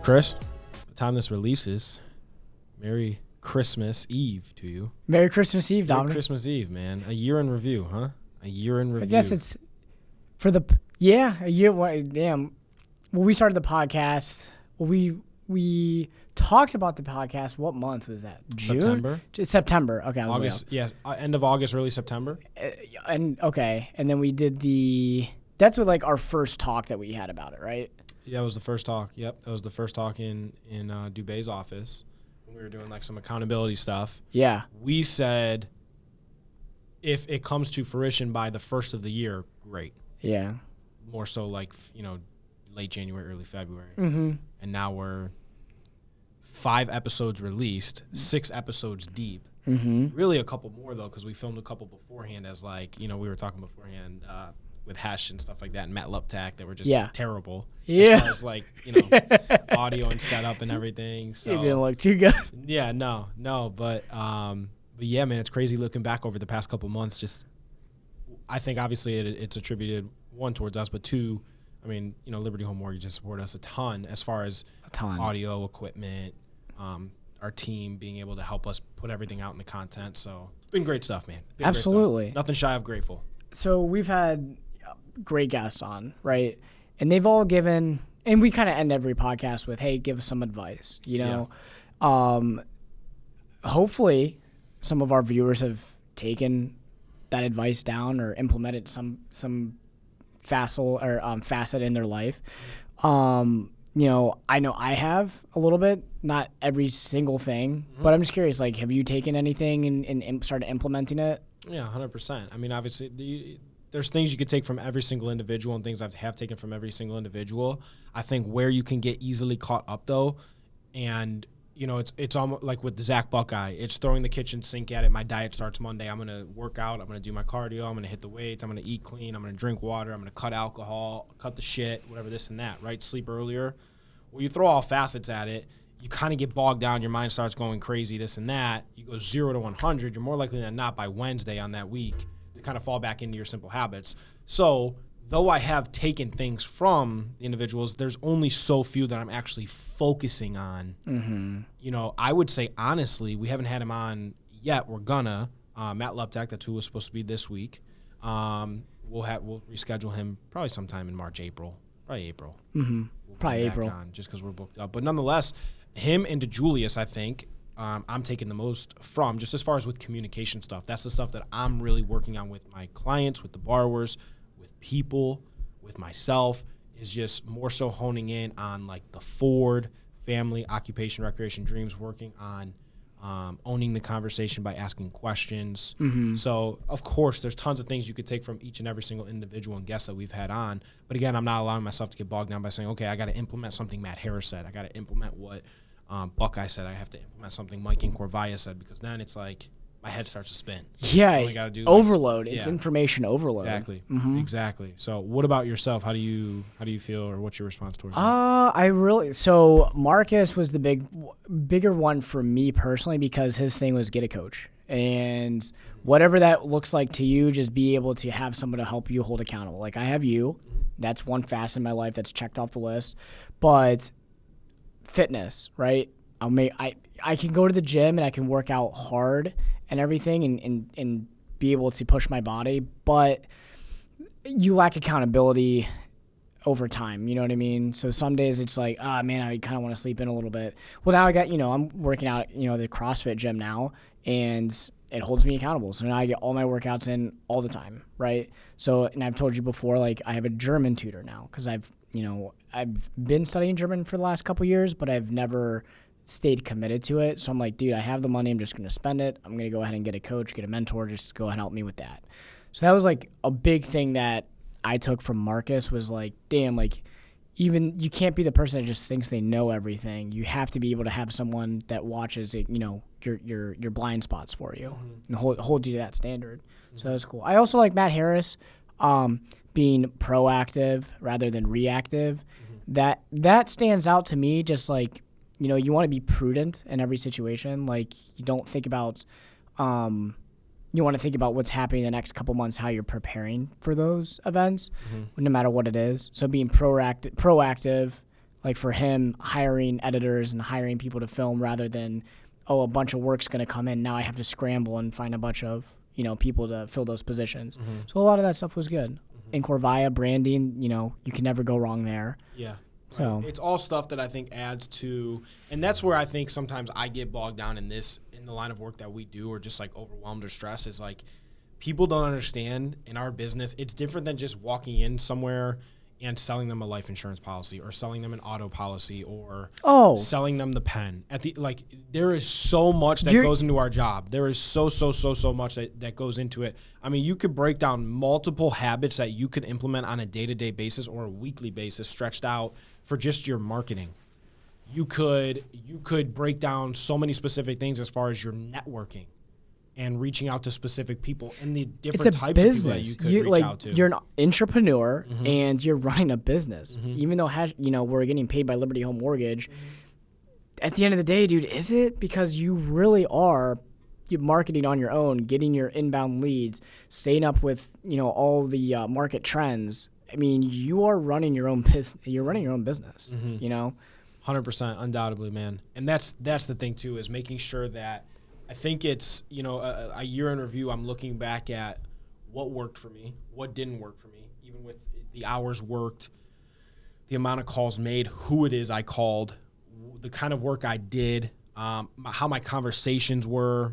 Chris, by the time this releases, Merry Christmas Eve to you. Merry Christmas Eve, Dominic. Merry Christmas Eve, man. A year in review, huh? A year in review. I guess it's for the a year. Damn. Well, we started the podcast. Well, we talked about the podcast. What month was that? June? September. Okay. August. Yes. End of August, early September. And then we did that's what, like, our first talk that we had about it, right? Yeah, it was the first talk. Yep, that was the first talk in Dubé's office when we were doing like some accountability stuff. Yeah. We said if it comes to fruition by the first of the year, great. Yeah. More so like, late January, early February. Mm-hmm. And now we're 5 episodes released, 6 episodes deep. Mm-hmm. Really a couple more, though, because we filmed a couple beforehand as, like, we were talking beforehand with Hesh and stuff like that and Matt Luptak that were just terrible. Yeah. As far as, like, audio and setup and everything. So it didn't look too good. Yeah, no. But yeah, man, it's crazy looking back over the past couple months. Just, I think obviously it's attributed, 1, towards us, but 2, I mean, Liberty Home Mortgage has supported us a ton as far as audio equipment, our team being able to help us put everything out in the content. So it's been great stuff, man. Absolutely. Nothing shy of grateful. So we've had great guests on, right? And they've all given, and we kind of end every podcast with, hey, give us some advice, Hopefully some of our viewers have taken that advice down or implemented some facet in their life. I know I have a little bit, not every single thing, but I'm just curious, like, have you taken anything and started implementing it? Yeah, 100%. I mean, obviously, there's things you could take from every single individual and things I have taken from every single individual. I think where you can get easily caught up, though, and, it's almost like with the Zach Buckeye. It's throwing the kitchen sink at it. My diet starts Monday. I'm going to work out. I'm going to do my cardio. I'm going to hit the weights. I'm going to eat clean. I'm going to drink water. I'm going to cut alcohol, cut the shit, whatever, this and that, right? Sleep earlier. Well, you throw all facets at it. You kind of get bogged down. Your mind starts going crazy, this and that. You go 0 to 100. You're more likely than not by Wednesday on that week to kind of fall back into your simple habits. So though I have taken things from the individuals, there's only so few that I'm actually focusing on. Mm-hmm. I would say, honestly, we haven't had him on yet. We're gonna. Matt Luptak, that's who was supposed to be this week. We'll reschedule him probably sometime in March, April. Probably April. Mm-hmm. We'll probably April. Just because we're booked up. But nonetheless, him and DeJulius, I think, I'm taking the most from, just as far as with communication stuff. That's the stuff that I'm really working on with my clients, with the borrowers, with people, with myself, is just more so honing in on, like, the Ford, family, occupation, recreation, dreams, working on owning the conversation by asking questions. Mm-hmm. So, of course, there's tons of things you could take from each and every single individual and guest that we've had on. But, again, I'm not allowing myself to get bogged down by saying, okay, I got to implement something Matt Harris said. I got to implement what Buckeye said. I have to implement something Mike and Corvaya said, because then it's like my head starts to spin. Yeah, overload. It's information overload. Exactly. Mm-hmm. Exactly. So what about yourself? How do you feel, or what's your response towards that? So Marcus was the bigger one for me personally, because his thing was get a coach. And whatever that looks like to you, just be able to have someone to help you hold accountable. Like, I have you. That's one facet in my life that's checked off the list. But fitness, right? I can go to the gym and I can work out hard and everything and be able to push my body, but you lack accountability over time, you know what I mean? So some days it's like, man, I kind of want to sleep in a little bit. Well, now I got, I'm working out, the CrossFit gym now, and it holds me accountable. So now I get all my workouts in all the time, right? So, and I've told you before, like, I have a German tutor now, because I've been studying German for the last couple years, but I've never stayed committed to it. So I'm like, dude, I have the money. I'm just going to spend it. I'm going to go ahead and get a coach, get a mentor, just go ahead and help me with that. So that was, like, a big thing that I took from Marcus, was like, damn, like, even you can't be the person that just thinks they know everything. You have to be able to have someone that watches it, your blind spots for you, and hold you to that standard. Mm-hmm. So that's cool. I also like Matt Harris, being proactive rather than reactive. Mm-hmm. That stands out to me, just like, you want to be prudent in every situation. Like, you don't think about, you want to think about what's happening the next couple months, how you're preparing for those events, no matter what it is. So being proactive, Like for him, hiring editors and hiring people to film rather than, oh, a bunch of work's going to come in. Now I have to scramble and find a bunch of, people to fill those positions. So a lot of that stuff was good. In Corvaya, branding, you can never go wrong there. Yeah. So right. It's all stuff that I think adds to, and that's where I think sometimes I get bogged down in the line of work that we do, or just like overwhelmed or stressed, is like people don't understand in our business. It's different than just walking in somewhere and selling them a life insurance policy, or selling them an auto policy, or selling them the pen. There is so much that goes into our job. There is so much that goes into it. I mean, you could break down multiple habits that you could implement on a day-to-day basis or a weekly basis, stretched out for just your marketing. You could break down so many specific things as far as your networking and reaching out to specific people and the different types of people that you could reach out to. You're an entrepreneur and you're running a business. Even though we're getting paid by Liberty Home Mortgage, at the end of the day, dude, is it? Because you really are marketing on your own, getting your inbound leads, staying up with all the market trends. I mean, you are running your own business. You're running your own business. 100%, undoubtedly, man. And that's the thing too, is making sure that I think it's, a year in review, I'm looking back at what worked for me, what didn't work for me, even with the hours worked, the amount of calls made, who it is I called, the kind of work I did, how my conversations were,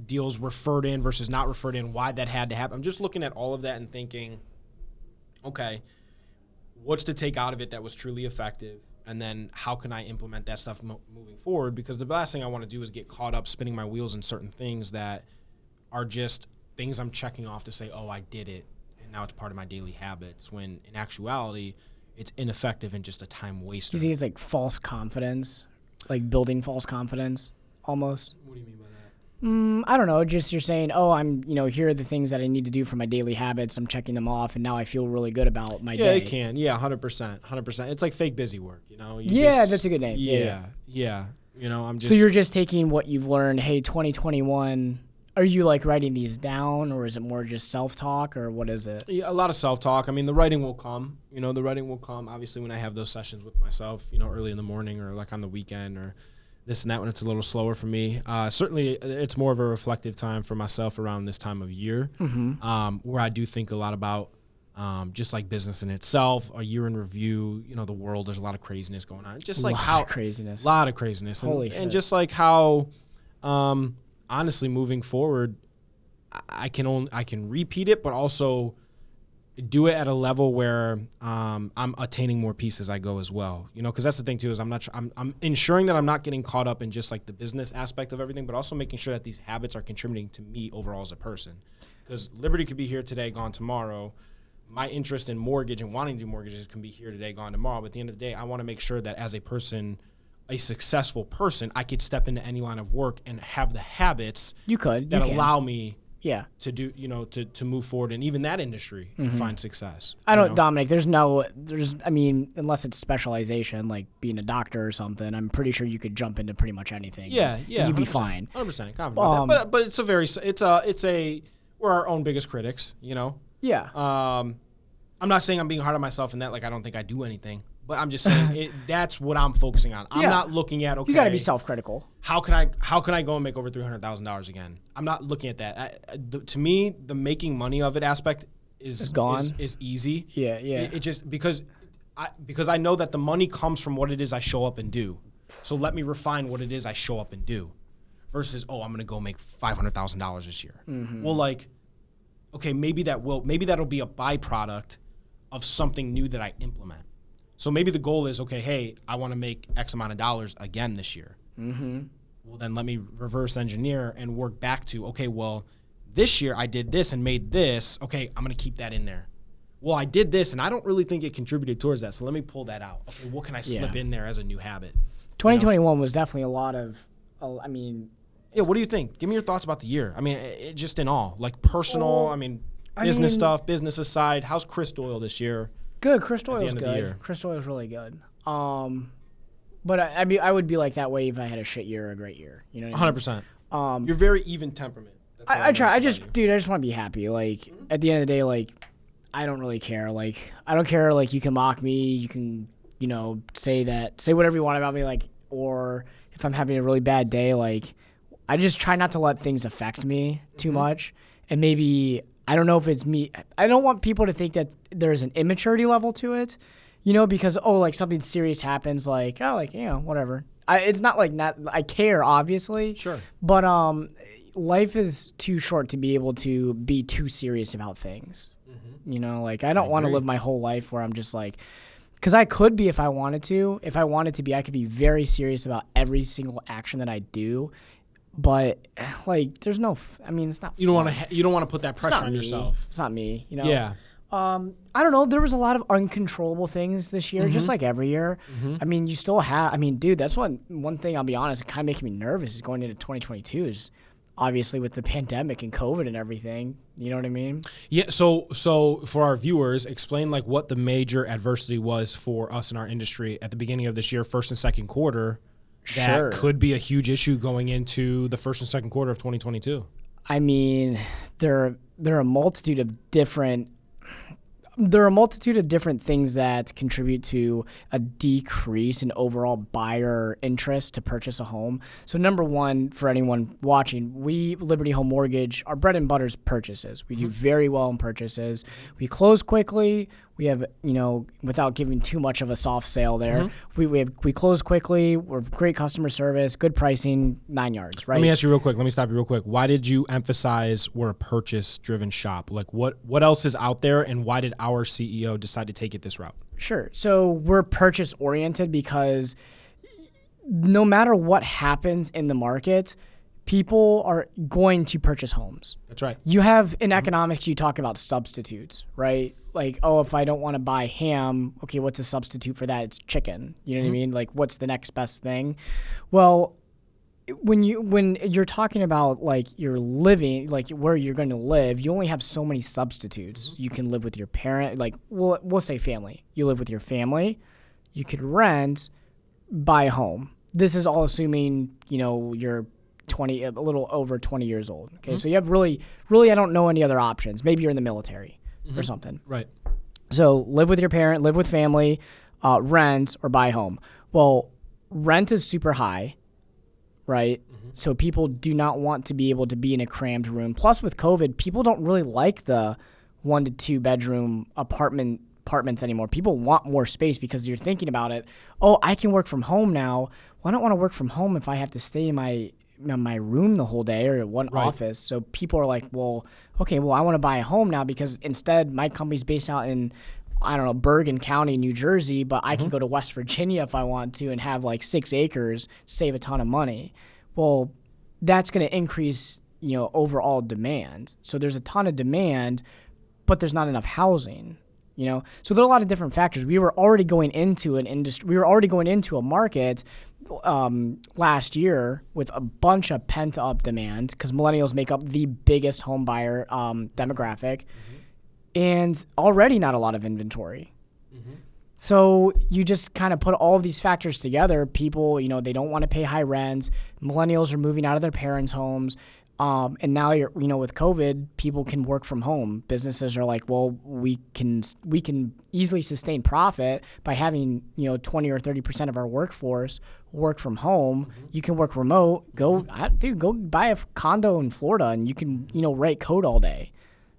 deals referred in versus not referred in, why that had to happen. I'm just looking at all of that and thinking, okay, what's to take out of it that was truly effective? And then how can I implement that stuff moving forward? Because the last thing I want to do is get caught up spinning my wheels in certain things that are just things I'm checking off to say, oh, I did it, and now it's part of my daily habits, when in actuality, it's ineffective and just a time waster. Do you think it's like false confidence, like building false confidence almost? What do you mean by that? I don't know. Just you're saying, oh, I'm, here are the things that I need to do for my daily habits. I'm checking them off, and now I feel really good about my day. Yeah, it can. Yeah, 100%. It's like fake busy work, That's a good name. Yeah. I'm just. So you're just taking what you've learned. Hey, 2021. Are you like writing these down, or is it more just self-talk, or what is it? Yeah, a lot of self-talk. I mean, the writing will come. The writing will come. Obviously, when I have those sessions with myself, early in the morning or like on the weekend or this and that, when it's a little slower for me. Certainly, it's more of a reflective time for myself around this time of year, where I do think a lot about just like business in itself, a year in review. The world, there's a lot of craziness going on. Just like how craziness, a lot of craziness, Holy shit. And just like how, honestly, moving forward, I can repeat it, but also do it at a level where I'm attaining more peace as I go as well. Because that's the thing too, is I'm ensuring that I'm not getting caught up in just like the business aspect of everything, but also making sure that these habits are contributing to me overall as a person. Because Liberty could be here today, gone tomorrow. My interest in mortgage and wanting to do mortgages can be here today, gone tomorrow. But at the end of the day, I want to make sure that as a person, a successful person, I could step into any line of work and have the habits that allow me to do, to move forward in even that industry and find success. Dominic, unless it's specialization, like being a doctor or something, I'm pretty sure you could jump into pretty much anything. Yeah. You'd be fine. 100% confident about that. But we're our own biggest critics, Yeah. I'm not saying I'm being hard on myself in that, like, I don't think I do anything. But I'm just saying that's what I'm focusing on. I'm not looking at, okay, you got to be self-critical. How can I go and make over $300,000 again? I'm not looking at that. To me, the making money of it aspect is gone. Is easy. Yeah. It just because I know that the money comes from what it is I show up and do. So let me refine what it is I show up and do, versus I'm gonna go make $500,000 this year. Well, like, okay, maybe that'll be a byproduct of something new that I implement. So maybe the goal is, okay, hey, I want to make X amount of dollars again this year. Well, then let me reverse engineer and work back to, okay, well, this year I did this and made this. Okay, I'm going to keep that in there. Well, I did this, and I don't really think it contributed towards that, so let me pull that out. Okay, what can I slip in there as a new habit? 2021 was definitely a lot of, Yeah, what do you think? Give me your thoughts about the year. I mean, just in all. Like personal, business stuff, business aside. How's Chris Doyle this year? Good. Chris Doyle's good. Chris Doyle's really good. But I would be like that way if I had a shit year or a great year. You know what I mean? 100%. You're very even temperament. I try. I just want to be happy. Like, at the end of the day, like, I don't really care. Like, I don't care. Like, you can mock me. You can, say whatever you want about me. Like, or if I'm having a really bad day, like, I just try not to let things affect me too much. And maybe, I don't know if it's me. I don't want people to think that there's an immaturity level to it, because, like something serious happens, like, whatever. It's not like I care, obviously. Sure. But life is too short to be able to be too serious about things. Like, I don't want to live my whole life where I'm just like, because I could be if I wanted to. If I wanted to be, I could be very serious about every single action that I do. But like, there's no. It's not. You don't want to put that pressure on yourself. It's not me. Yeah. I don't know. There was a lot of uncontrollable things this year, just like every year. You still have. Dude, that's one thing. I'll be honest. Kind of making me nervous is going into 2022. Is obviously with the pandemic and COVID and everything. You know what I mean? Yeah. So for our viewers, explain like what the major adversity was for us in our industry at the beginning of this year, first and second quarter. That could be a huge issue going into the first and second quarter of 2022. There are a multitude of different things that contribute to a decrease in overall buyer interest to purchase a home. So number one, for anyone watching, we, Liberty Home Mortgage, our bread and butter is purchases. We do very well in purchases. We close quickly. We have, without giving too much of a soft sale there, we close quickly. We're great customer service, good pricing, 9 yards, right? Let me ask you real quick. Let me stop you real quick. Why did you emphasize we're a purchase-driven shop? Like, what else is out there, and why did our CEO decide to take it this route? Sure. So we're purchase-oriented because no matter what happens in the market, people are going to purchase homes. That's right. You have, in economics, you talk about substitutes, right? Like, if I don't want to buy ham, okay, what's a substitute for that? It's chicken. You know what I mean? Like, what's the next best thing? Well, when you're talking about like you're living, like where you're going to live, you only have so many substitutes. You can live with your parent, like we'll say family. You live with your family. You could rent, buy a home. This is all assuming, you're 20, a little over 20 years old. Okay. So you have really, I don't know any other options. Maybe you're in the military or something. Right. So live with your parent, live with family, rent or buy home. Well, rent is super high, right? So people do not want to be able to be in a crammed room. Plus with COVID, people don't really like the 1 to 2 bedroom apartments anymore. People want more space because you're thinking about it. Oh, I can work from home now. Well, I don't want to work from home if I have to stay in my room the whole day or one office. So people are like, well, okay, I want to buy a home now because instead my company's based out in, I don't know, Bergen County, New Jersey, but I can go to West Virginia if I want to and have like 6 acres, save a ton of money. Well, that's going to increase, overall demand. So there's a ton of demand, but there's not enough housing. So there are a lot of different factors. We were already going into an industry. We were already going into a market last year with a bunch of pent-up demand because millennials make up the biggest home buyer demographic, and already not a lot of inventory. So you just kind of put all of these factors together. People, they don't want to pay high rents. Millennials are moving out of their parents' homes. And now with COVID, people can work from home. Businesses are like, well, we can easily sustain profit by having 20 or 30% of our workforce work from home. You can work remote. Go buy a condo in Florida, and you can write code all day.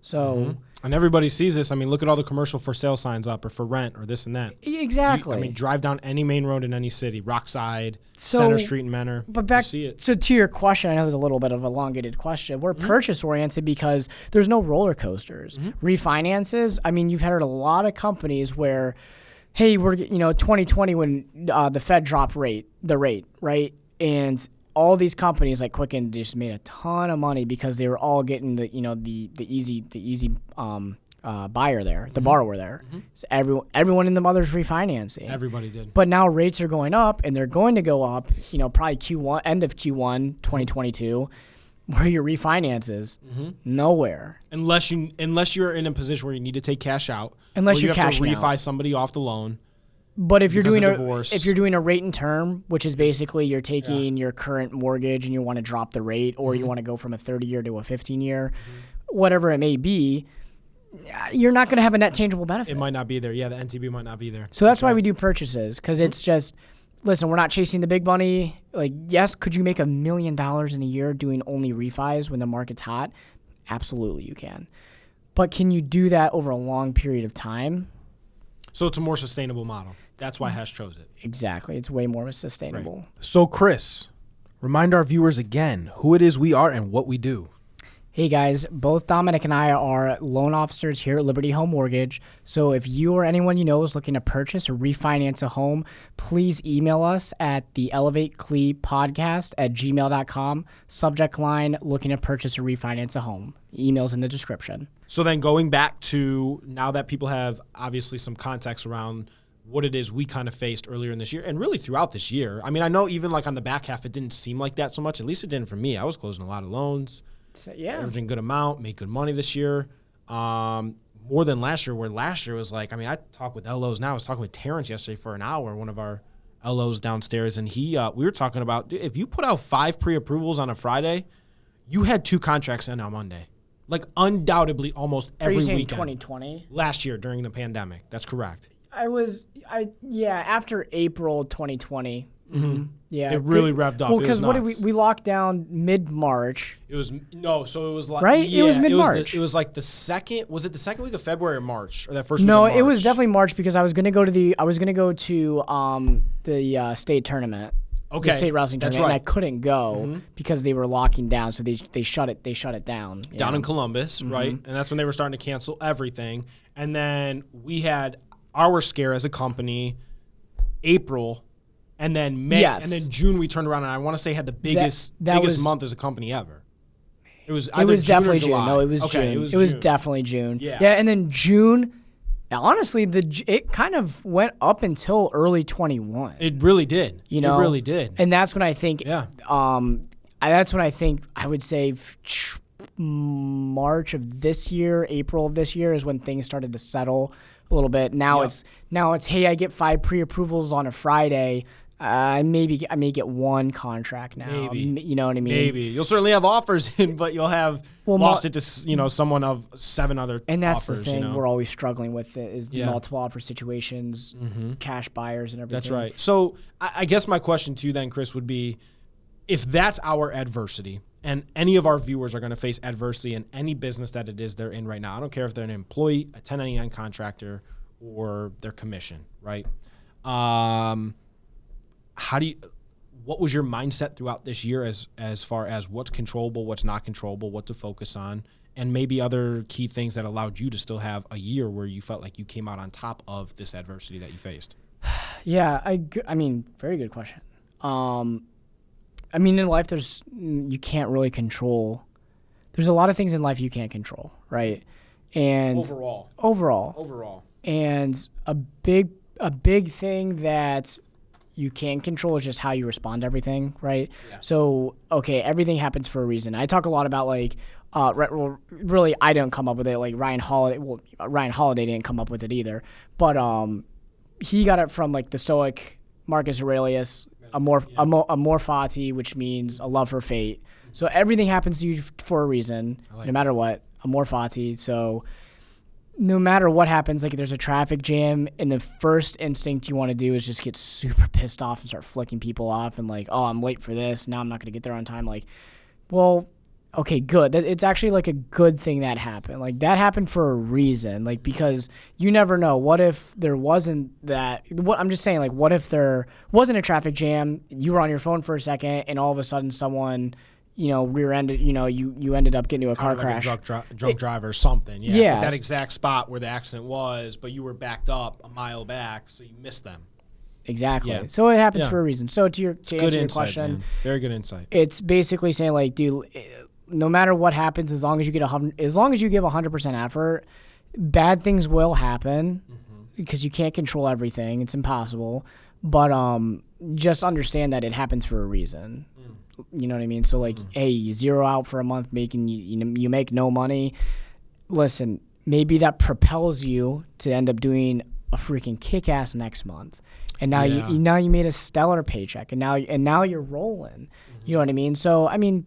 So. And everybody sees this. Look at all the commercial for sale signs up or for rent or this and that. Exactly. Drive down any main road in any city, Rockside, Center Street in Menor. But back so to your question, I know there's a little bit of a elongated question. We're purchase oriented because there's no roller coasters. Refinances. You've heard a lot of companies where, hey, we're 2020 when the Fed dropped the rate, right? And all these companies like Quicken just made a ton of money because they were all getting the easy buyer there, the borrower there. So everyone in the mother's refinancing. Everybody did. But now rates are going up, and they're going to go up. Probably end of Q1 2022. Where your refinances? Nowhere. Unless you're in a position where you need to take cash out. Unless you have to refi somebody off the loan. But if you're doing a rate and term, which is basically you're taking your current mortgage and you want to drop the rate, or you want to go from a 30-year to a 15-year, whatever it may be, you're not going to have a net tangible benefit. It might not be there. Yeah, the NTB might not be there. So that's why we do purchases, because it's just, listen, we're not chasing the big money. Like, yes, could you make $1 million in a year doing only refis when the market's hot? Absolutely, you can. But can you do that over a long period of time? So it's a more sustainable model. That's why Hess chose it. Exactly. It's way more sustainable. Right. So, Chris, remind our viewers again who it is we are and what we do. Hey guys, both Dominic and I are loan officers here at Liberty Home Mortgage. So if you or anyone you know is looking to purchase or refinance a home, please email us at the elevateclepodcast@gmail.com. Subject line, looking to purchase or refinance a home. Email's in the description. So then going back to now that people have obviously some context around what it is we kind of faced earlier in this year and really throughout this year. I mean, I know even like on the back half, it didn't seem like that so much. At least it didn't for me. I was closing a lot of loans. So, yeah. Averaging good amount, made good money this year. More than last year, where last year was like, I mean, I talk with LOs now. I was talking with Terrence yesterday for an hour, one of our LOs downstairs, and we were talking about, dude, if you put out 5 pre-approvals on a Friday, you had 2 contracts in on Monday. Like, undoubtedly, almost every weekend. 2020? Last year during the pandemic. That's correct. After April 2020. Mm-hmm. Yeah, it really revved up. Well, because what did we locked down mid-March? So it was like right. Yeah, it was mid-March. It was like the second. Was it the second week of February or March or that first? No, week of March? It was definitely March because I was gonna go to the state tournament. Okay, the state wrestling tournament, right. And I couldn't go because they were locking down. So they shut it down. Down in Columbus, right? And that's when they were starting to cancel everything. And then we had our scare as a company, April. And then May, and then June we turned around, and I want to say had the biggest month as a company ever. It was definitely June. No, it was June. It was definitely June. Yeah, and then June. Honestly, it kind of went up until early 21. It really did. It really did. And that's when I think. Yeah. That's when I think I would say March of this year, April of this year is when things started to settle a little bit. Now it's hey, I get 5 pre-approvals on a Friday. I may get 1 contract now. Maybe. You know what I mean? Maybe. You'll certainly have offers in, but you'll have lost it to someone of 7 other and that's offers, the thing we're always struggling with is multiple offer situations, cash buyers and everything. That's right. So I guess my question to you then, Chris, would be if that's our adversity and any of our viewers are going to face adversity in any business that it is they're in right now. I don't care if they're an employee, a 1099 contractor, or their commission, right? What was your mindset throughout this year as far as what's controllable, what's not controllable, what to focus on, and maybe other key things that allowed you to still have a year where you felt like you came out on top of this adversity that you faced? Yeah, I mean, very good question. I mean, in life, you can't really control. There's a lot of things in life you can't control, right? And overall, and a big thing that you can control is just how you respond to everything, right? Yeah. So, okay, everything happens for a reason. I talk a lot about really, I didn't come up with it. Like Ryan Holiday didn't come up with it either, but he got it from like the Stoic Marcus Aurelius, amor fati, which means a love for fate. So everything happens to you for a reason, no matter what. Amor fati. So no matter what happens, like if there's a traffic jam and the first instinct you want to do is just get super pissed off and start flicking people off and like, oh, I'm late for this. Now I'm not going to get there on time. Like, well, okay, good. It's actually like a good thing that happened. Like that happened for a reason. Like because you never know. What if there wasn't that? I'm just saying, like, what if there wasn't a traffic jam? You were on your phone for a second, and all of a sudden someone, rear-ended. You ended up getting into a car crash. A drunk driver or something. Yeah. At that exact spot where the accident was, but you were backed up a mile back, so you missed them. Exactly. Yeah. So it happens for a reason. So to answer your question, man. Very good insight. It's basically saying like, dude, no matter what happens, as long as you give 100% effort, bad things will happen because you can't control everything. It's impossible. But just understand that it happens for a reason. You know what I mean? So like, hey, you zero out for a month, making you make no money. Listen, maybe that propels you to end up doing a freaking kick-ass next month. And now you made a stellar paycheck, and now you're rolling. You know what I mean? So I mean,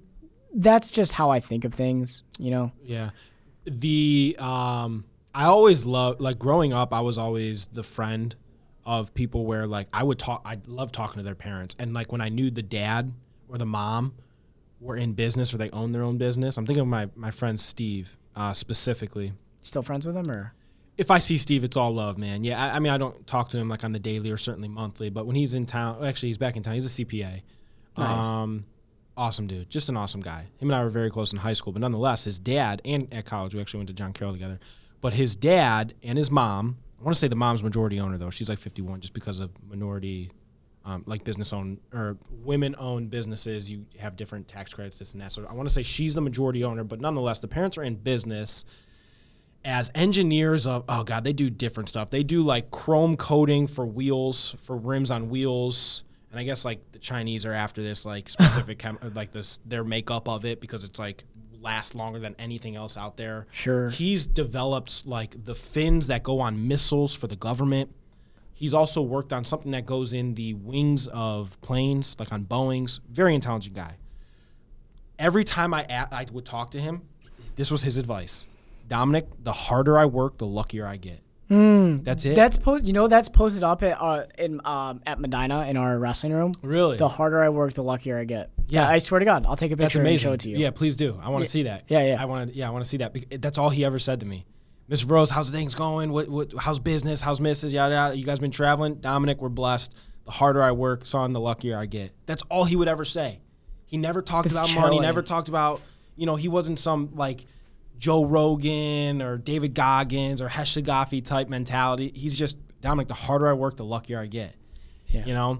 that's just how I think of things. Yeah. The I always like growing up, I was always the friend of people where like I love talking to their parents. And like when I knew the dad or the mom were in business or they own their own business, I'm thinking of my friend Steve specifically. Still friends with him, or? If I see Steve, it's all love, man. Yeah, I mean, I don't talk to him like on the daily or certainly monthly, but when he's in town, actually he's back in town. He's a CPA. Nice. Awesome dude, just an awesome guy. Him and I were very close in high school, but nonetheless, his dad and at college, we actually went to John Carroll together. But his dad and his mom, I want to say the mom's majority owner though. She's like 51, just because of minority, like business owned or women owned businesses. You have different tax credits, this and that. So I want to say she's the majority owner, but nonetheless, the parents are in business as engineers of, oh God, they do different stuff. They do like chrome coating for wheels, for rims on wheels. And I guess like the Chinese are after this like specific, like this, their makeup of it, because it's like lasts longer than anything else out there. Sure. He's developed like the fins that go on missiles for the government. He's also worked on something that goes in the wings of planes, like on Boeings. Very intelligent guy. Every time I would talk to him, this was his advice. Dominic, the harder I work, the luckier I get. That's it. That's posted up at Medina in our wrestling room. Really? The harder I work, the luckier I get. Yeah. I swear to God, I'll take a That's picture and amazing. show it to you. Yeah, please do. I want to see that. Yeah. I want to see that. That's all he ever said to me. Mr. Rose, how's things going? What? How's business? How's Mrs.? Yada yada. You guys been traveling? Dominic, we're blessed. The harder I work, son, the luckier I get. That's all he would ever say. He never talked about money. Never talked about, he wasn't some like Joe Rogan or David Goggins or Hesh Sagafi type mentality. He's just, Dominic, the harder I work, the luckier I get. Yeah.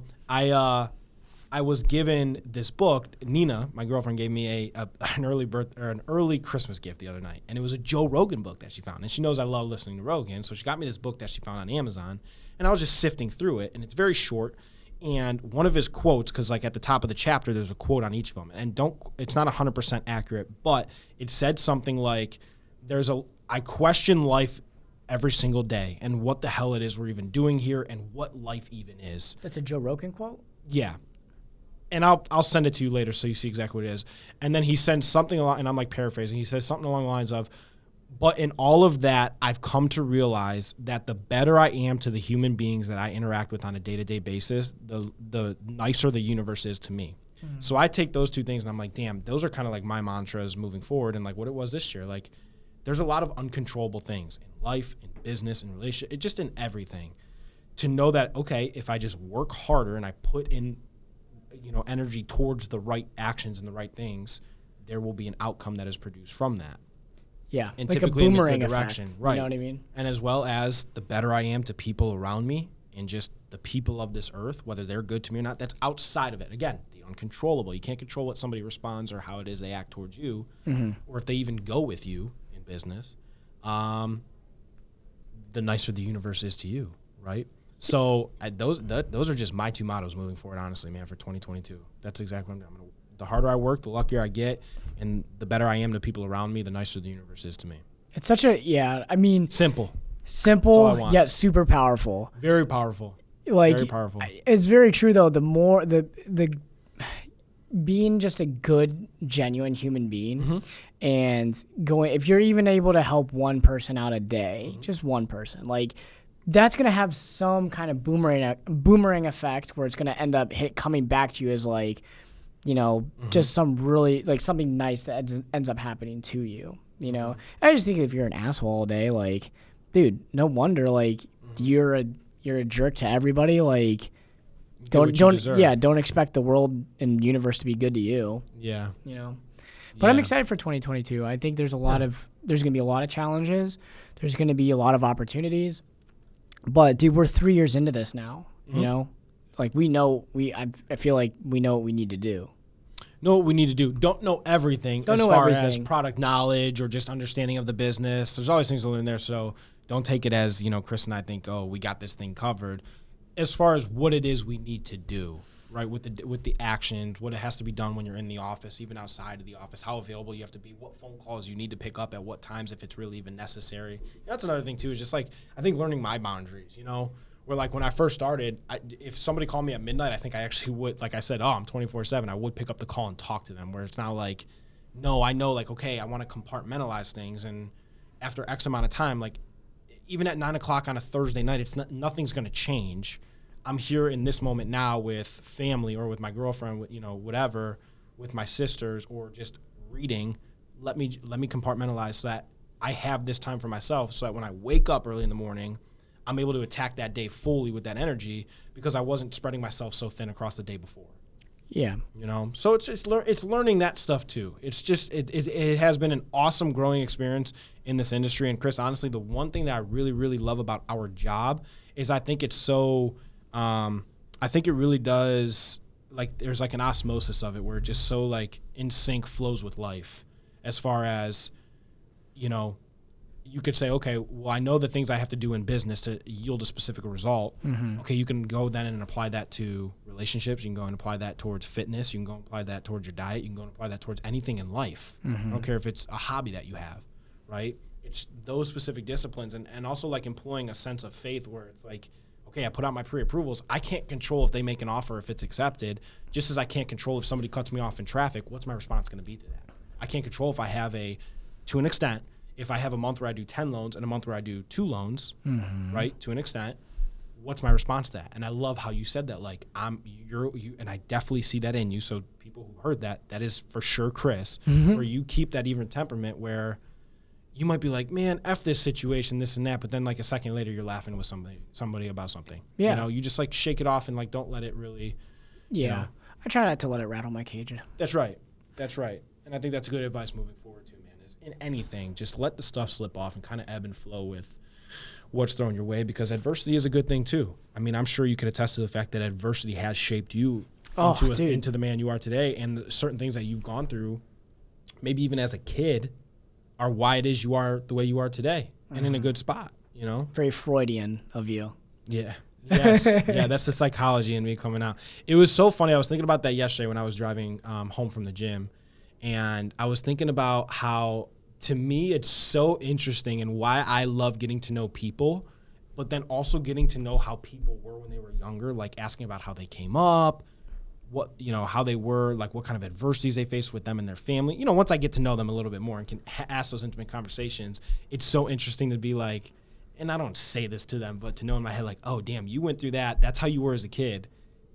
I was given this book. Nina, my girlfriend, gave me an early Christmas gift the other night, and it was a Joe Rogan book that she found. And she knows I love listening to Rogan, so she got me this book that she found on Amazon, and I was just sifting through it, and it's very short. And one of his quotes, because like at the top of the chapter, there's a quote on each of them, and it's not 100% accurate, but it said something like, I question life every single day and what the hell it is we're even doing here and what life even is. That's a Joe Rogan quote? Yeah. And I'll send it to you later so you see exactly what it is. And then he sends something along, and I'm like paraphrasing. He says something along the lines of, but in all of that, I've come to realize that the better I am to the human beings that I interact with on a day-to-day basis, the nicer the universe is to me. Mm-hmm. So I take those two things and I'm like, damn, those are kind of like my mantras moving forward, and like what it was this year. Like there's a lot of uncontrollable things in life, in business, in relationship, just in everything. To know that, okay, if I just work harder and I put in energy towards the right actions and the right things, there will be an outcome that is produced from that. Yeah, and like typically a boomerang in the good direction, effect, right? You know what I mean? And as well as the better I am to people around me and just the people of this earth, whether they're good to me or not, that's outside of it. Again, the uncontrollable. You can't control what somebody responds or how it is they act towards you, or if they even go with you in business. The nicer the universe is to you, right? So those are just my two mottos moving forward, honestly, man, for 2022. That's exactly what I'm doing. The harder I work, the luckier I get, and the better I am to people around me, the nicer the universe is to me. It's such a, Simple, yet super powerful. Very powerful. Like, very powerful. It's very true, though. The more, the being just a good, genuine human being, and if you're even able to help one person out a day, just one person, like, that's going to have some kind of boomerang effect where it's going to end up coming back to you as like, just some really like something nice that ends up happening to you, I just think if you're an asshole all day, like, dude, no wonder like you're a jerk to everybody. Like, don't expect the world and universe to be good to you. Yeah. But I'm excited for 2022. I think there's going to be a lot of challenges. There's going to be a lot of opportunities. But dude, we're 3 years into this now, like I feel like we know what we need to do. Know what we need to do. Don't know everything as far as product knowledge or just understanding of the business. There's always things to learn there. So don't take it as, Chris and I think, oh, we got this thing covered. As far as what it is we need to do, right, with the actions, what it has to be done when you're in the office, even outside of the office, how available you have to be, what phone calls you need to pick up at what times if it's really even necessary. That's another thing, too, is just, like, I think learning my boundaries, where, like, when I first started, if somebody called me at midnight, I think I actually would, like I said, I'm 24/7, I would pick up the call and talk to them, where it's now like, no, I know, like, okay, I want to compartmentalize things, and after X amount of time, like, even at 9 o'clock on a Thursday night, nothing's going to change. I'm here in this moment now with family or with my girlfriend, with, whatever, with my sisters, or just reading. Let me compartmentalize so that I have this time for myself, so that when I wake up early in the morning, I'm able to attack that day fully with that energy, because I wasn't spreading myself so thin across the day before. Yeah. So it's learning that stuff too. It's just it has been an awesome growing experience in this industry. And Chris, honestly, the one thing that I really, really love about our job is I think it's so I think it really does, like, there's like an osmosis of it where it just so like in sync flows with life, as far as, you could say, okay, well, I know the things I have to do in business to yield a specific result. Mm-hmm. Okay, you can go then and apply that to relationships. You can go and apply that towards fitness. You can go and apply that towards your diet. You can go and apply that towards anything in life. Mm-hmm. I don't care if it's a hobby that you have, right? It's those specific disciplines, and also like employing a sense of faith where it's like, okay, I put out my pre-approvals. I can't control if they make an offer, if it's accepted, just as I can't control if somebody cuts me off in traffic. What's my response going to be to that? I can't control if I have to an extent, if I have a month where I do 10 loans and a month where I do 2 loans, mm-hmm. right, to an extent, what's my response to that? And I love how you said that, like, you, and I definitely see that in you. So people who heard that is for sure Chris, mm-hmm. where you keep that even temperament where you might be like, man, F this situation, this and that, but then like a second later you're laughing with somebody about something. Yeah. You just like shake it off and like don't let it really. Yeah. I try not to let it rattle my cage. That's right. And I think that's good advice moving forward too, man. In anything, just let the stuff slip off and kind of ebb and flow with what's thrown your way, because adversity is a good thing too. I mean, I'm sure you could attest to the fact that adversity has shaped you into the man you are today, and certain things that you've gone through, maybe even as a kid, are why it is you are the way you are today, mm-hmm. and in a good spot, Very Freudian of you. Yeah. Yes. Yeah, that's the psychology in me coming out. It was so funny. I was thinking about that yesterday when I was driving home from the gym. And I was thinking about how, to me, it's so interesting and why I love getting to know people, but then also getting to know how people were when they were younger, like asking about how they came up, how they were, like what kind of adversities they faced with them and their family. Once I get to know them a little bit more and can ask those intimate conversations, it's so interesting to be like, and I don't say this to them, but to know in my head, like, oh, damn, you went through that. That's how you were as a kid.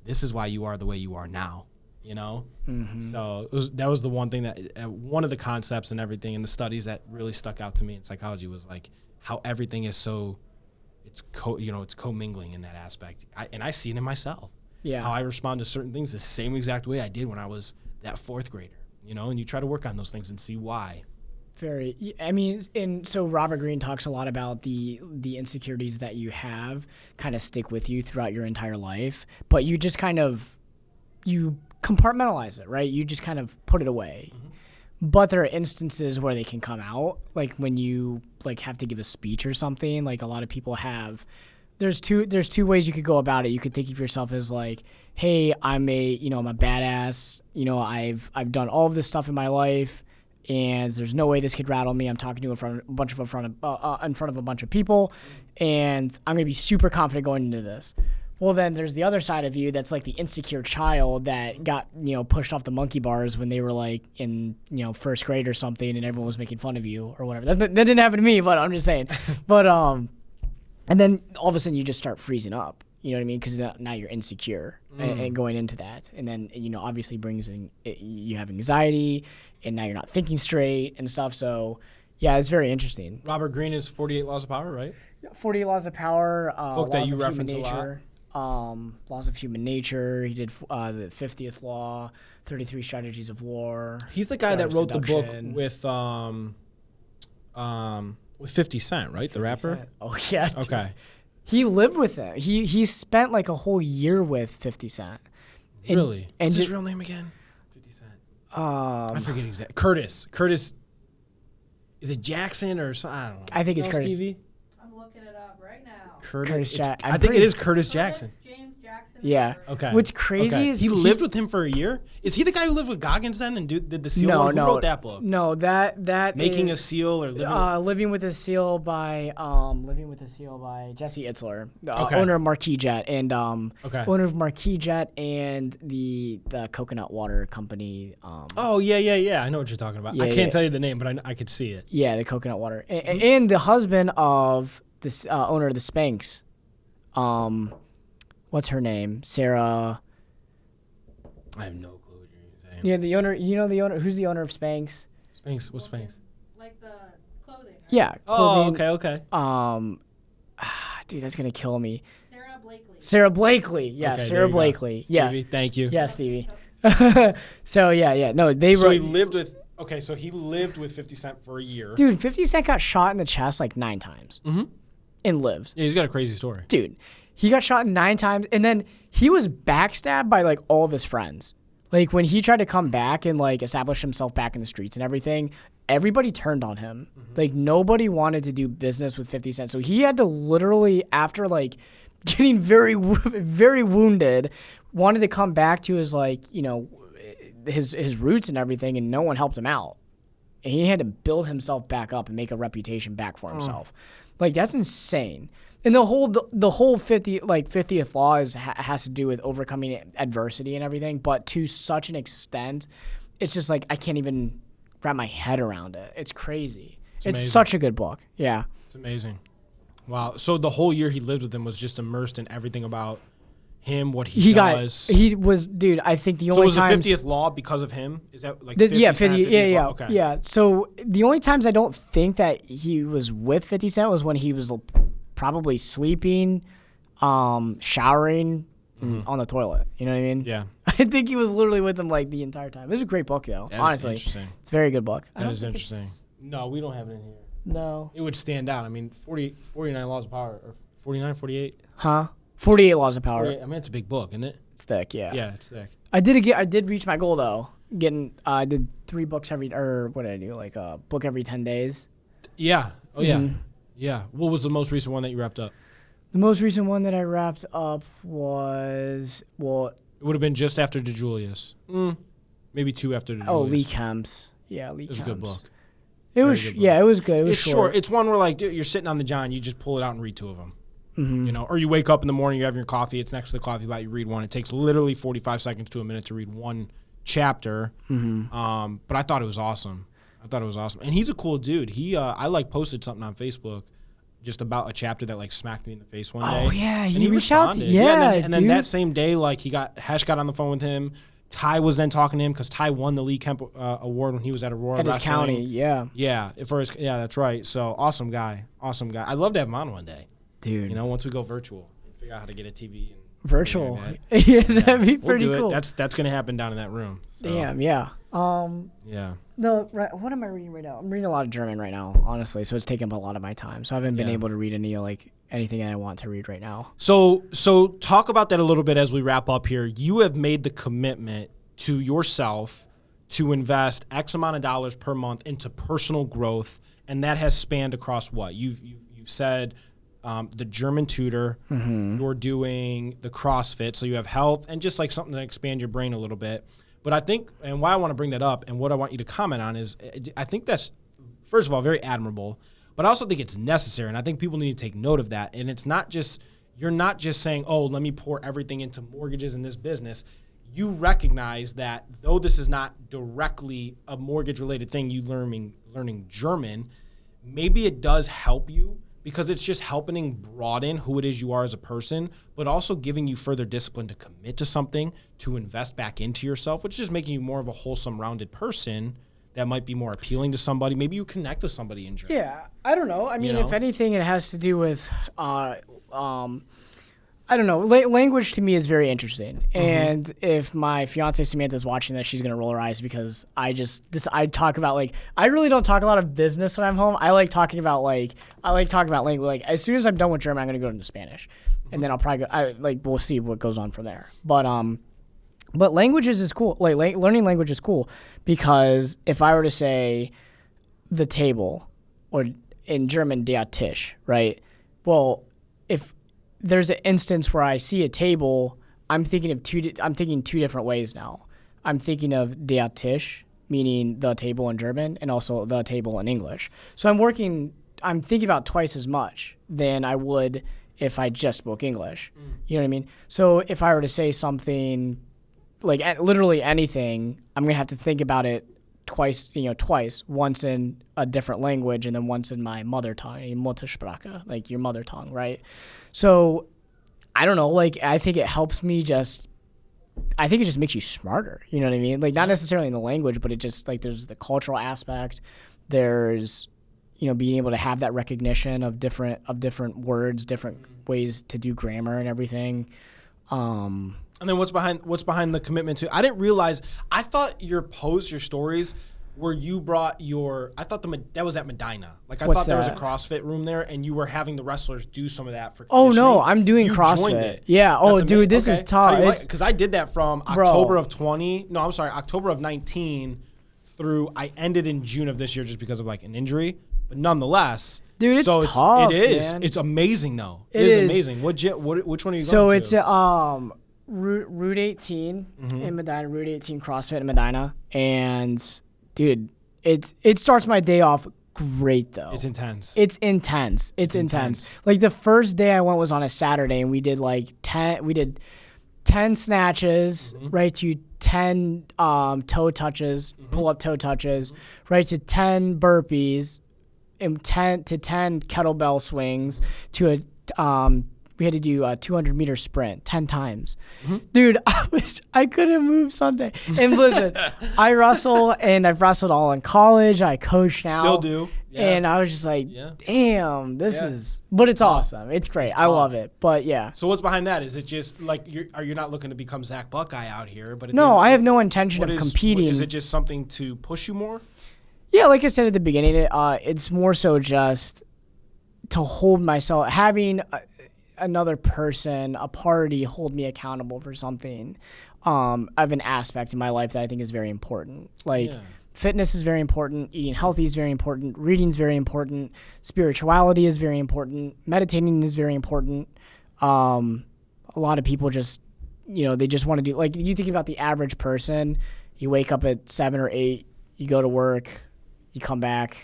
This is why you are the way you are now. Mm-hmm. So that was the one thing that one of the concepts and everything in the studies that really stuck out to me in psychology was like how everything is so it's commingling in that aspect. I see it in myself. Yeah. How I respond to certain things the same exact way I did when I was that 4th grader, and you try to work on those things and see why. So Robert Greene talks a lot about the insecurities that you have kind of stick with you throughout your entire life, but you just kind of, you compartmentalize it, right? You just kind of put it away. Mm-hmm. But there are instances where they can come out, like when you like have to give a speech or something. Like a lot of people have. There's two ways you could go about it. You could think of yourself as like, hey, I'm a badass. I've done all of this stuff in my life, and there's no way this could rattle me. I'm talking to in front of a bunch of people, and I'm gonna be super confident going into this. Well, then there's the other side of you that's like the insecure child that got, pushed off the monkey bars when they were like in, 1st grade or something, and everyone was making fun of you or whatever. That didn't happen to me, but I'm just saying. But and then all of a sudden you just start freezing up. You know what I mean? Because now you're insecure and going into that, and then obviously brings in you have anxiety, and now you're not thinking straight and stuff. So yeah, it's very interesting. Robert Greene is 48 Laws of Power, right? 48 Laws of Power. Book that you reference a lot. Laws of Human Nature. He did the 50th Law, 33 Strategies of War. He's the guy that wrote seduction. The book with 50 Cent, right? 50 the rapper? Cent. Oh, yeah. Okay. He lived with him. He spent like a whole year with 50 Cent. Really? What's his real name again? 50 Cent. I forget exactly. Curtis. Is it Jackson or something? I don't know. I think it's Curtis. I'm looking it up right now. Curtis Jackson. I think it is Curtis Jackson. James Jackson. Yeah. Okay. What's crazy is he lived with him for a year. Is he the guy who lived with Goggins then and did the seal? No, Who wrote that book? No, that Making is, a Seal or Living with a Seal by Jesse Itzler, owner of Marquis Jet and owner of Marquis Jet and the coconut water company. Oh yeah. I know what you're talking about. I can't tell you the name, but I could see it. Yeah, the coconut water and the husband of this owner of the Spanx. What's her name? Sarah. I have no clue what you're saying. Yeah, the owner. You know the owner. Who's the owner of Spanx? Spanx. What's Spanx? Like the clothing. Right? Yeah. Oh, Clothing. okay. Dude, that's gonna kill me. Sarah Blakely. Sarah Blakely. Yeah, Okay, there Sarah you go. Blakely. Yeah. Stevie, thank you. Yeah, Stevie. So yeah. No, they So wrote. he lived with. Okay, so he lived with 50 Cent for a year. Dude, 50 Cent got shot in the chest like 9 times. Mm-hmm. And lived. Yeah, he's got a crazy story. Dude, he got shot 9 times, and then he was backstabbed by like all of his friends. Like when he tried to come back and like establish himself back in the streets and everything, everybody turned on him. Like nobody wanted to do business with 50 Cent. So he had to literally, after like getting very wounded, wanted to come back to his like, you know, his roots and everything, and no one helped him out. And he had to build himself back up and make a reputation back for himself. Like that's insane. And the whole 50th law has to do with overcoming adversity and everything, but to such an extent, it's just like I can't even wrap my head around it. It's crazy. It's such a good book. Yeah. It's amazing. Wow. So the whole year he lived with him was just immersed in everything about him, what he does. He was, dude, I think the only was times... the 50th law because of him? Is that like 50 50th yeah. law? Okay. Yeah. So the only times I don't think that he was with 50 Cent was when he was probably sleeping, showering on the toilet. You know what I mean? Yeah. I think he was literally with him like the entire time. It was a great book though, That honestly. is interesting. It's a very good book. That is interesting. No, we don't have it in here. No. It would stand out. I mean, 49 laws of power, or 49, 48? Huh? 48 Laws of Power. 48, I mean, it's a big book, isn't it? It's thick, yeah. Yeah, it's thick. I did reach my goal though. I did 3 books what did I do? Like a book every 10 days. Yeah. Oh, yeah. Yeah. What was the most recent one that you wrapped up? The most recent one that I wrapped up was, well... It would have been just after DeJulius. Maybe 2 after DeJulius. Oh, Lee Kemp's. Yeah, Lee Kemp's. It was a good book. It was, yeah, it was good. It was It's short. It's one where, like, dude, you're sitting on the john, you just pull it out and read 2 of them. You know, or you wake up in the morning, you have your coffee, it's next to the coffee pot, you read one. It takes literally 45 seconds to a minute to read one chapter. But I thought it was awesome. And he's a cool dude. I like posted something on Facebook just about a chapter that like smacked me in the face one day. Oh yeah, and he reached out to and then that same day, like Hesh got on the phone with him. Ty was then talking to him because Ty won the Lee Kemp award when he was at Aurora at his Wrestling. county. Yeah, that's right. So awesome guy. I'd love to have him on one day, dude. You know, once we go virtual and figure out how to get a TV and virtual. Yeah, that'd be pretty we'll do cool. It. That's gonna happen down in that room. So. Damn, yeah. Yeah. No, right, what am I reading right now? I'm reading a lot of German right now, honestly. So it's taking up a lot of my time. So I haven't been able to read anything I want to read right now. So talk about that a little bit as we wrap up here. You have made the commitment to yourself to invest X amount of dollars per month into personal growth, and that has spanned across what? You've said the German tutor, you're doing the CrossFit, so you have health and just like something to expand your brain a little bit. But I think, and why I want to bring that up and what I want you to comment on is, I think that's, first of all, very admirable, but I also think it's necessary, and I think people need to take note of that. And it's not just, you're not just saying, oh, let me pour everything into mortgages in this business. You recognize that though this is not directly a mortgage-related thing, you learning German, maybe it does help you because it's just helping broaden who it is you are as a person, but also giving you further discipline to commit to something, to invest back into yourself, which is just making you more of a wholesome, rounded person that might be more appealing to somebody. Maybe you connect with somebody in German. Yeah, I don't know. I mean, if anything, it has to do with, I don't know. Language to me is very interesting. And if my fiance Samantha's watching this, she's going to roll her eyes because I talk about I really don't talk a lot of business when I'm home. I like talking about language. Like as soon as I'm done with German, I'm going to go into Spanish. And then I'll probably we'll see what goes on from there. But languages is cool. Learning language is cool because if I were to say the table or in German der Tisch, right? Well, if there's an instance where I see a table, I'm thinking two different ways now. I'm thinking of der Tisch, meaning the table in German, and also the table in English. So I'm thinking about twice as much than I would if I just spoke English. You know what I mean? So if I were to say something, like literally anything, I'm going to have to think about it twice, once in a different language and then once in my mother tongue, Muttersprache, like your mother tongue, right? So I don't know, like I think it helps me I think it just makes you smarter, you know what I mean? Like not necessarily in the language, but it just like there's the cultural aspect, there's being able to have that recognition of different words, different ways to do grammar and everything. And then what's behind the commitment to? I didn't realize. I thought your posts, your stories, where you brought I thought that was at Medina. Like I thought there was a CrossFit room there, and you were having the wrestlers do some of that for. Oh no, I'm doing CrossFit. Joined it. Yeah. Oh, dude, this is tough. Because I did that from October of 20. No, I'm sorry, October of 19 through. I ended in June of this year just because of like an injury. But nonetheless, dude, it's tough. It is. Man. It's amazing though. It is amazing. Which one are you going to? So it's Route 18 in Medina, Route 18 CrossFit in Medina, and dude, it starts my day off great though. It's intense. It's intense. Like the first day I went was on a Saturday, and we did 10 snatches, right to 10 toe touches, pull up toe touches, right to 10 burpees, and 10 kettlebell swings to we had to do a 200-meter sprint 10 times. Dude, I couldn't move Sunday. And listen, I wrestle, and I've wrestled all in college. I coach now. Still do. Yeah. And I was just like, damn, this is... But it's awesome. It's great. I love it. But, yeah. So what's behind that? Is it just, like, are you not looking to become Zach Buckeye out here? But no, I have no intention of competing. Is it just something to push you more? Yeah, like I said at the beginning, it's more so just to hold myself... Having... another person, a party, hold me accountable for something. I have an aspect in my life that I think is very important. Like fitness is very important, eating healthy is very important, reading is very important, spirituality is very important, meditating is very important. A lot of people just, they just want to do, like you think about the average person, you wake up at 7 or 8, you go to work, you come back,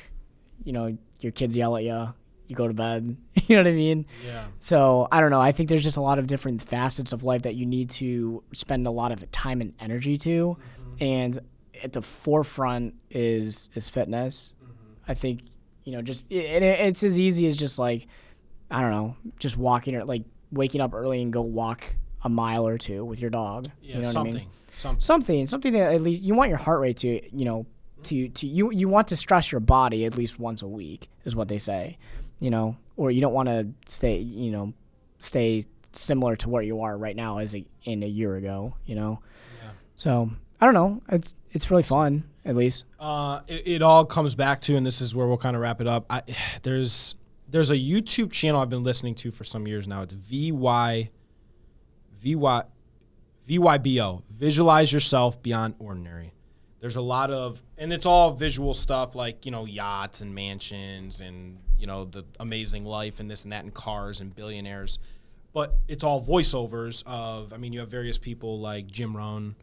your kids yell at you. You go to bed, you know what I mean? Yeah. So I don't know. I think there's just a lot of different facets of life that you need to spend a lot of time and energy to. And at the forefront is fitness. I think, it's as easy as just like, I don't know, just walking or like waking up early and go walk a mile or two with your dog. Yeah, you know something. What I mean? Something that at least you want your heart rate to, you want to stress your body at least once a week is what they say. Or you don't want to stay similar to where you are right now as in a year ago, Yeah. So I don't know. It's really fun, at least. It all comes back to, and this is where we'll kind of wrap it up. There's a YouTube channel I've been listening to for some years now. It's VYBO, Visualize Yourself Beyond Ordinary. There's a lot of, and it's all visual stuff like, yachts and mansions and, the amazing life and this and that and cars and billionaires. But it's all voiceovers of, you have various people like Jim Rohn.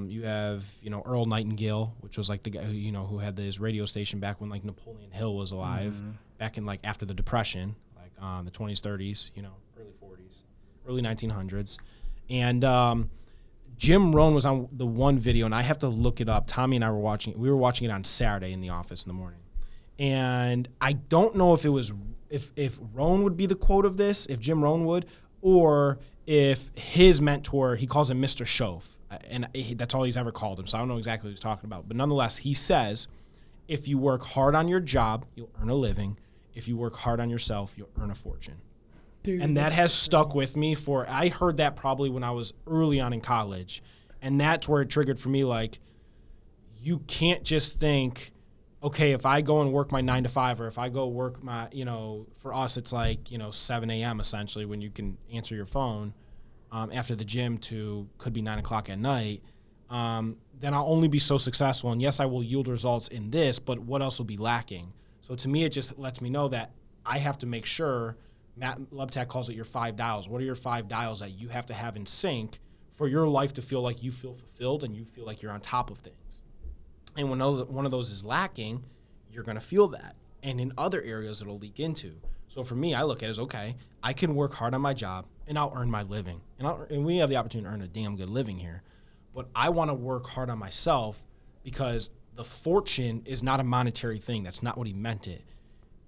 You have, Earl Nightingale, which was like the guy who had his radio station back when like Napoleon Hill was alive, back in like after the Depression, like the 20s, 30s, early 40s, early 1900s. And, Jim Rohn was on the one video, and I have to look it up. Tommy and I were watching it. We were watching it on Saturday in the office in the morning. And I don't know if it was if Rohn would be the quote of this, if Jim Rohn would, or if his mentor, he calls him Mr. Shoaf, and that's all he's ever called him, so I don't know exactly what he's talking about. But nonetheless, he says, if you work hard on your job, you'll earn a living. If you work hard on yourself, you'll earn a fortune. Dude, and that has stuck with me I heard that probably when I was early on in college. And that's where it triggered for me, like, you can't just think, okay, if I go and work my 9 to 5, or if I go work my, for us, it's like, 7 a.m. essentially when you can answer your phone after the gym to could be 9 o'clock at night, then I'll only be so successful. And yes, I will yield results in this, but what else will be lacking? So to me, it just lets me know that I have to make sure. Matt Lubtack calls it your 5 dials. What are your 5 dials that you have to have in sync for your life to feel like you feel fulfilled and you feel like you're on top of things? And when one of those is lacking, you're going to feel that. And in other areas, it'll leak into. So for me, I look at it as, okay, I can work hard on my job, and I'll earn my living. And we have the opportunity to earn a damn good living here. But I want to work hard on myself because the fortune is not a monetary thing. That's not what he meant it.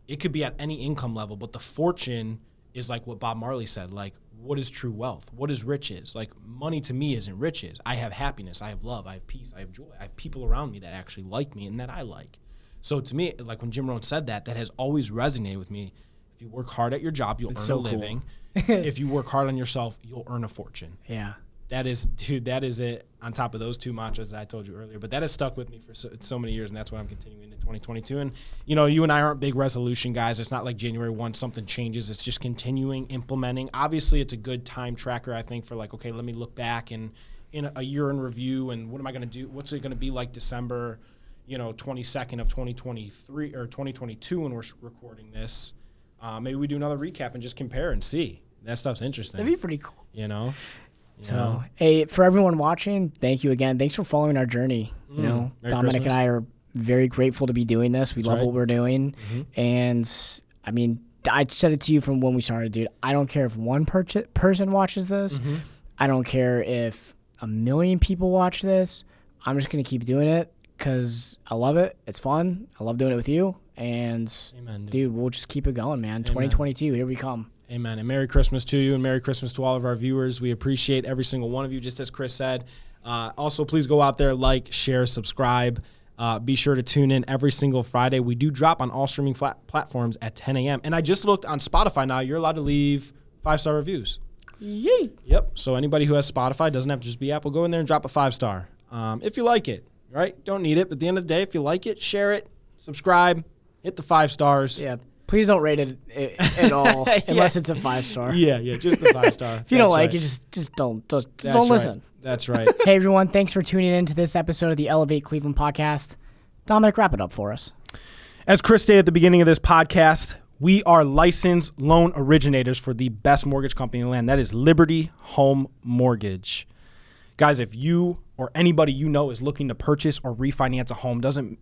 It could be at any income level, but the fortune is like what Bob Marley said, like, what is true wealth? What is riches? Like, money to me isn't riches. I have happiness. I have love. I have peace. I have joy. I have people around me that actually like me and that I like. So to me, like when Jim Rohn said that has always resonated with me. If you work hard at your job, you'll earn a living. If you work hard on yourself, you'll earn a fortune. Yeah. That is it on top of those two mantras that I told you earlier. But that has stuck with me for so many years, and that's what I'm continuing in 2022. And, you know, you and I aren't big resolution guys. It's not like January 1, something changes. It's just continuing, implementing. Obviously, it's a good time tracker, I think, for like, okay, let me look back and in a year in review, and what am I going to do? What's it going to be like December, 22nd of 2023 or 2022 when we're recording this? Maybe we do another recap and just compare and see. That stuff's interesting. That'd be pretty cool. So, hey, for everyone watching, thank you again. Thanks for following our journey. Merry Dominic Christmas. and I are very grateful to be doing this. We love what we're doing. And, I mean, I said it to you from when we started, dude. I don't care if one person watches this. I don't care if 1 million people watch this. I'm just going to keep doing it because I love it. It's fun. I love doing it with you. And, Amen, dude, we'll just keep it going, man. 2022, here we come. Amen. And Merry Christmas to you, and Merry Christmas to all of our viewers. We appreciate every single one of you, just as Chris said. Also, please go out there, like, share, subscribe. Be sure to tune in every single Friday. We do drop on all streaming platforms at 10 a.m. And I just looked on Spotify now. You're allowed to leave 5-star reviews. Yay. Yep. So anybody who has Spotify, doesn't have to just be Apple, go in there and drop a 5-star. If you like it, right? Don't need it. But at the end of the day, if you like it, share it, subscribe, hit the 5 stars. Yeah. Please don't rate it at all unless it's a 5-star. Yeah, just the 5-star. If you don't like it, just don't listen. That's right. Hey, everyone. Thanks for tuning in to this episode of the Elevate Cleveland podcast. Dominic, wrap it up for us. As Chris stated at the beginning of this podcast, we are licensed loan originators for the best mortgage company in the land. That is Liberty Home Mortgage. Guys, if you or anybody you know is looking to purchase or refinance a home, doesn't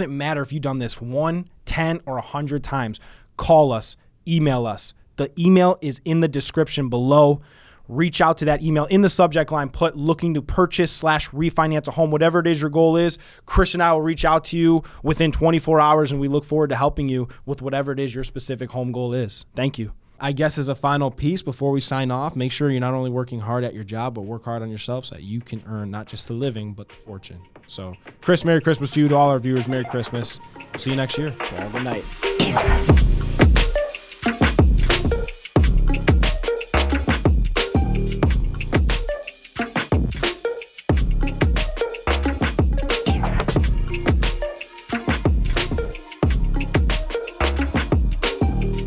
matter if you've done this 1, 10, or 100 times, call us, email us. The email is in the description below. Reach out to that email. In the subject line, put looking to purchase/refinance a home, whatever it is your goal is. Chris and I will reach out to you within 24 hours, and we look forward to helping you with whatever it is your specific home goal is. Thank you. I guess as a final piece before we sign off, make sure you're not only working hard at your job, but work hard on yourself so that you can earn not just the living, but the fortune. So, Chris, Merry Christmas to you, to all our viewers. Merry Christmas. We'll see you next year. Well, good night.